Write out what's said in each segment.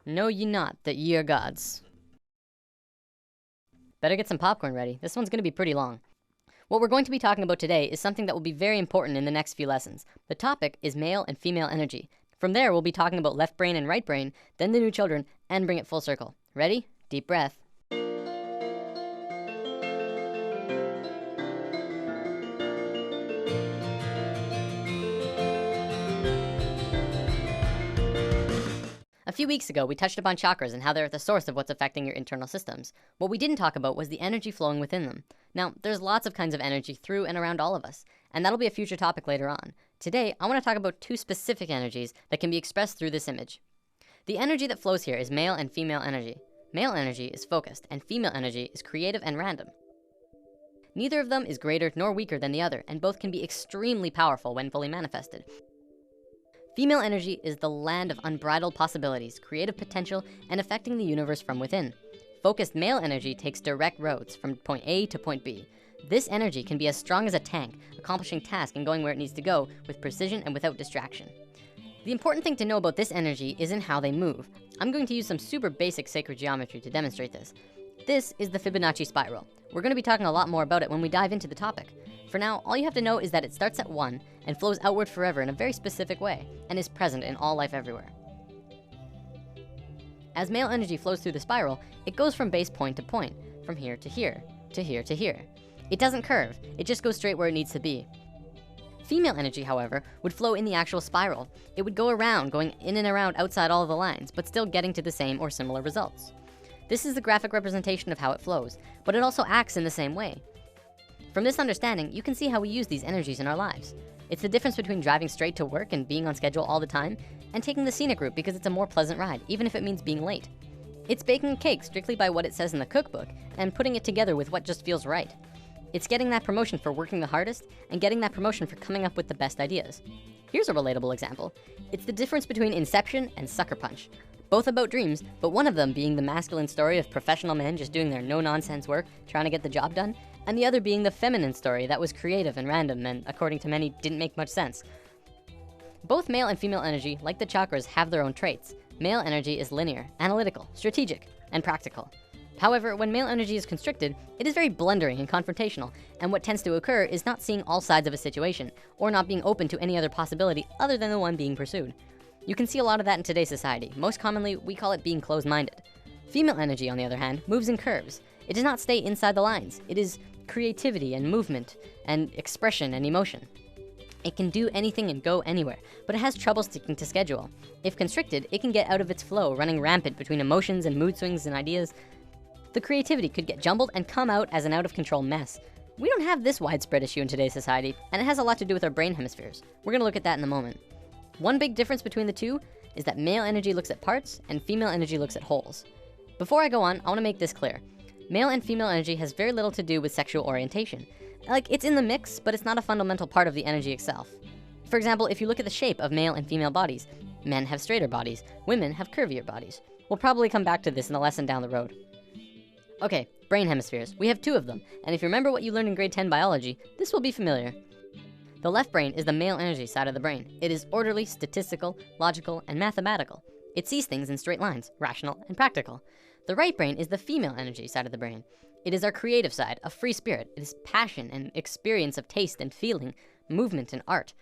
Know ye not that ye are gods? Better get some popcorn ready. This one's gonna be pretty long. What we're going to be talking about today is something that will be very important in the next few lessons. The topic is male and female energy. From there, we'll be talking about left brain and right brain, then the new children, and bring it full circle. Ready? Deep breath. A few weeks ago, we touched upon chakras and how they're at the source of what's affecting your internal systems. What we didn't talk about was the energy flowing within them. Now, there's lots of kinds of energy through and around all of us, and that'll be a future topic later on. Today, I want to talk about two specific energies that can be expressed through this image. The energy that flows here is male and female energy. Male energy is focused, and female energy is creative and random. Neither of them is greater nor weaker than the other, and both can be extremely powerful when fully manifested. Female energy is the land of unbridled possibilities, creative potential, and affecting the universe from within. Focused male energy takes direct roads from point A to point B. This energy can be as strong as a tank, accomplishing tasks and going where it needs to go with precision and without distraction. The important thing to know about this energy isn't how they move. I'm going to use some super basic sacred geometry to demonstrate this. This is the Fibonacci spiral. We're going to be talking a lot more about it when we dive into the topic. For now, all you have to know is that it starts at 1 and flows outward forever in a very specific way and is present in all life everywhere. As male energy flows through the spiral, it goes from base point to point, from here to here, to here to here. It doesn't curve, it just goes straight where it needs to be. Female energy, however, would flow in the actual spiral. It would go around, going in and around outside all of the lines, but still getting to the same or similar results. This is the graphic representation of how it flows, but it also acts in the same way. From this understanding, you can see how we use these energies in our lives. It's the difference between driving straight to work and being on schedule all the time, and taking the scenic route because it's a more pleasant ride, even if it means being late. It's baking a cake strictly by what it says in the cookbook, and putting it together with what just feels right. It's getting that promotion for working the hardest, and getting that promotion for coming up with the best ideas. Here's a relatable example. It's the difference between Inception and Sucker Punch. Both about dreams, but one of them being the masculine story of professional men just doing their no-nonsense work, trying to get the job done, and the other being the feminine story that was creative and random and, according to many, didn't make much sense. Both male and female energy, like the chakras, have their own traits. Male energy is linear, analytical, strategic, and practical. However, when male energy is constricted, it is very blundering and confrontational, and what tends to occur is not seeing all sides of a situation, or not being open to any other possibility other than the one being pursued. You can see a lot of that in today's society. Most commonly, we call it being closed-minded. Female energy, on the other hand, moves in curves. It does not stay inside the lines. It is creativity and movement and expression and emotion. It can do anything and go anywhere, but it has trouble sticking to schedule. If constricted, it can get out of its flow, running rampant between emotions and mood swings and ideas. The creativity could get jumbled and come out as an out-of-control mess. We don't have this widespread issue in today's society, and it has a lot to do with our brain hemispheres. We're gonna look at that in a moment. One big difference between the two is that male energy looks at parts and female energy looks at wholes. Before I go on, I wanna make this clear. Male and female energy has very little to do with sexual orientation. Like, it's in the mix, but it's not a fundamental part of the energy itself. For example, if you look at the shape of male and female bodies, men have straighter bodies, women have curvier bodies. We'll probably come back to this in a lesson down the road. Okay, brain hemispheres. We have 2 of them, and if you remember what you learned in grade 10 biology, this will be familiar. The left brain is the male energy side of the brain. It is orderly, statistical, logical, and mathematical. It sees things in straight lines, rational and practical. The right brain is the female energy side of the brain. It is our creative side, a free spirit. It is passion and experience of taste and feeling, movement and art.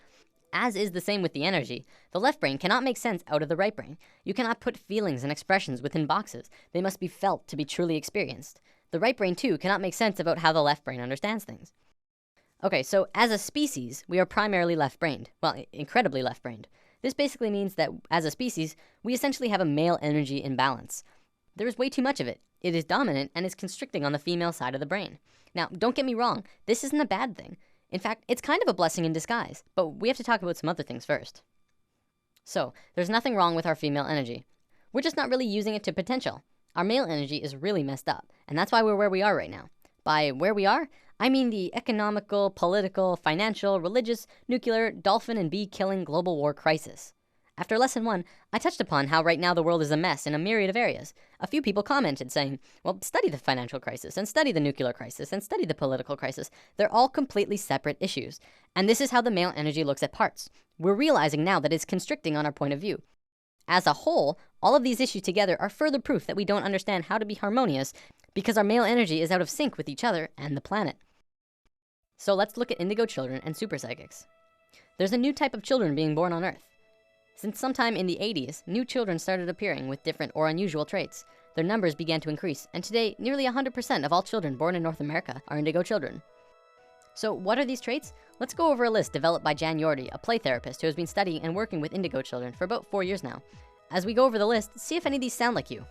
As is the same with the energy, the left brain cannot make sense out of the right brain. You cannot put feelings and expressions within boxes. They must be felt to be truly experienced. The right brain too cannot make sense about how the left brain understands things. Okay, so as a species, we are primarily left-brained. Well, incredibly left-brained. This basically means that as a species, we essentially have a male energy imbalance. There is way too much of it. It is dominant and is constricting on the female side of the brain. Now, don't get me wrong, this isn't a bad thing. In fact, it's kind of a blessing in disguise, but we have to talk about some other things first. So, there's nothing wrong with our female energy. We're just not really using it to potential. Our male energy is really messed up, and that's why we're where we are right now. By where we are, I mean the economical, political, financial, religious, nuclear, dolphin and bee killing global war crisis. After lesson 1, I touched upon how right now the world is a mess in a myriad of areas. A few people commented saying, well, study the financial crisis and study the nuclear crisis and study the political crisis. They're all completely separate issues. And this is how the male energy looks at parts. We're realizing now that it's constricting on our point of view. As a whole, All of these issues together are further proof that we don't understand how to be harmonious because our male energy is out of sync with each other and the planet. So let's look at indigo children and super psychics. There's a new type of children being born on Earth. Since sometime in the 80s, new children started appearing with different or unusual traits. Their numbers began to increase, and today, nearly 100% of all children born in North America are indigo children. So what are these traits? Let's go over a list developed by Jan Yordi, a play therapist who has been studying and working with indigo children for about 4 years now. As we go over the list, see if any of these sound like you.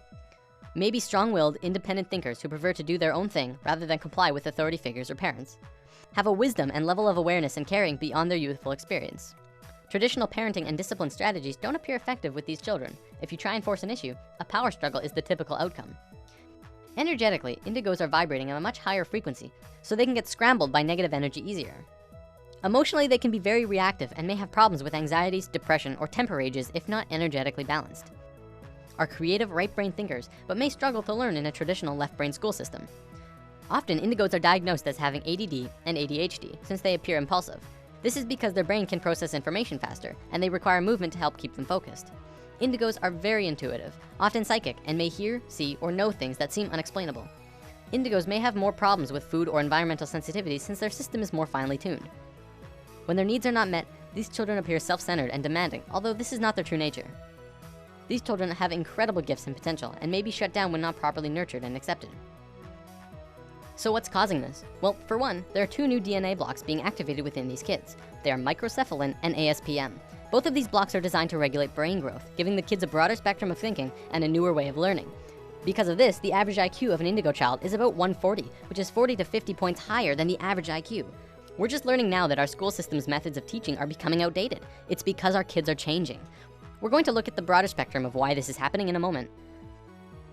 Maybe strong-willed, independent thinkers who prefer to do their own thing rather than comply with authority figures or parents. Have a wisdom and level of awareness and caring beyond their youthful experience. Traditional parenting and discipline strategies don't appear effective with these children. If you try and force an issue, a power struggle is the typical outcome. Energetically, indigos are vibrating at a much higher frequency, so they can get scrambled by negative energy easier. Emotionally, they can be very reactive and may have problems with anxieties, depression, or temper rages if not energetically balanced. Are creative right brain thinkers, but may struggle to learn in a traditional left brain school system. Often, indigos are diagnosed as having ADD and ADHD since they appear impulsive. This is because their brain can process information faster, and they require movement to help keep them focused. Indigos are very intuitive, often psychic, and may hear, see, or know things that seem unexplainable. Indigos may have more problems with food or environmental sensitivity since their system is more finely tuned. When their needs are not met, these children appear self-centered and demanding, although this is not their true nature. These children have incredible gifts and potential and may be shut down when not properly nurtured and accepted. So what's causing this? Well, for one, there are 2 new DNA blocks being activated within these kids. They are microcephalin and ASPM. Both of these blocks are designed to regulate brain growth, giving the kids a broader spectrum of thinking and a newer way of learning. Because of this, the average IQ of an indigo child is about 140, which is 40 to 50 points higher than the average IQ. We're just learning now that our school system's methods of teaching are becoming outdated. It's because our kids are changing. We're going to look at the broader spectrum of why this is happening in a moment.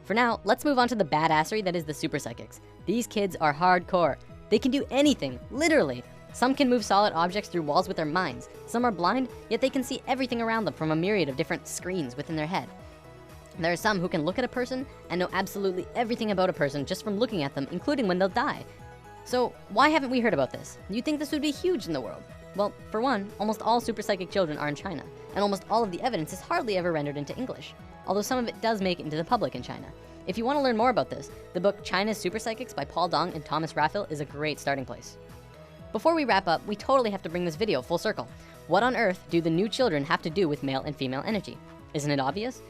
For now, let's move on to the badassery that is the super psychics. These kids are hardcore. They can do anything, literally. Some can move solid objects through walls with their minds. Some are blind, yet they can see everything around them from a myriad of different screens within their head. There are some who can look at a person and know absolutely everything about a person just from looking at them, including when they'll die. So why haven't we heard about this? You'd think this would be huge in the world. Well, for one, almost all super psychic children are in China, and almost all of the evidence is hardly ever rendered into English, although some of it does make it into the public in China. If you want to learn more about this, the book China's Super Psychics by Paul Dong and Thomas Raphael is a great starting place. Before we wrap up, we totally have to bring this video full circle. What on earth do the new children have to do with male and female energy? Isn't it obvious?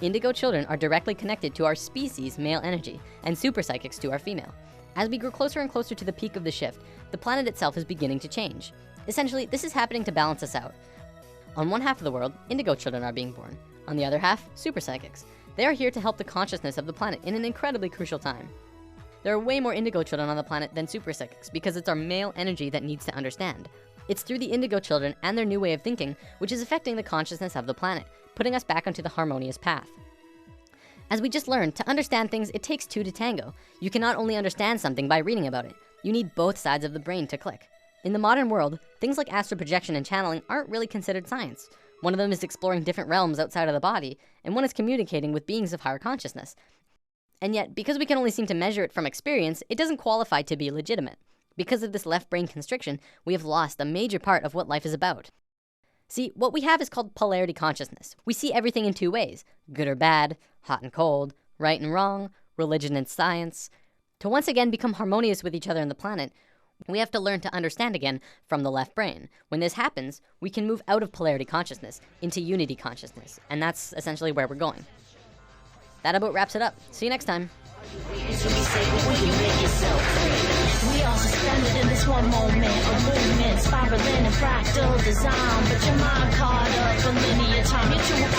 Indigo children are directly connected to our species' male energy, and super psychics to our female. As we grow closer and closer to the peak of the shift, the planet itself is beginning to change. Essentially, this is happening to balance us out. On one half of the world, indigo children are being born. On the other half, super psychics. They are here to help the consciousness of the planet in an incredibly crucial time. There are way more indigo children on the planet than super psychics because it's our male energy that needs to understand. It's through the indigo children and their new way of thinking, which is affecting the consciousness of the planet, putting us back onto the harmonious path. As we just learned, to understand things, it takes 2 to tango. You cannot only understand something by reading about it. You need both sides of the brain to click. In the modern world, things like astral projection and channeling aren't really considered science. One of them is exploring different realms outside of the body, and one is communicating with beings of higher consciousness. And yet, because we can only seem to measure it from experience, it doesn't qualify to be legitimate. Because of this left brain constriction, we have lost a major part of what life is about. See, what we have is called polarity consciousness. We see everything in 2 ways, good or bad, hot and cold, right and wrong, religion and science. To once again become harmonious with each other on the planet, we have to learn to understand again from the left brain. When this happens, we can move out of polarity consciousness into unity consciousness, and that's essentially where we're going. That about wraps it up. See you next time. We all suspended in this one moment of movement, spiraling in fractal design, but your mind caught up in linear time. You're too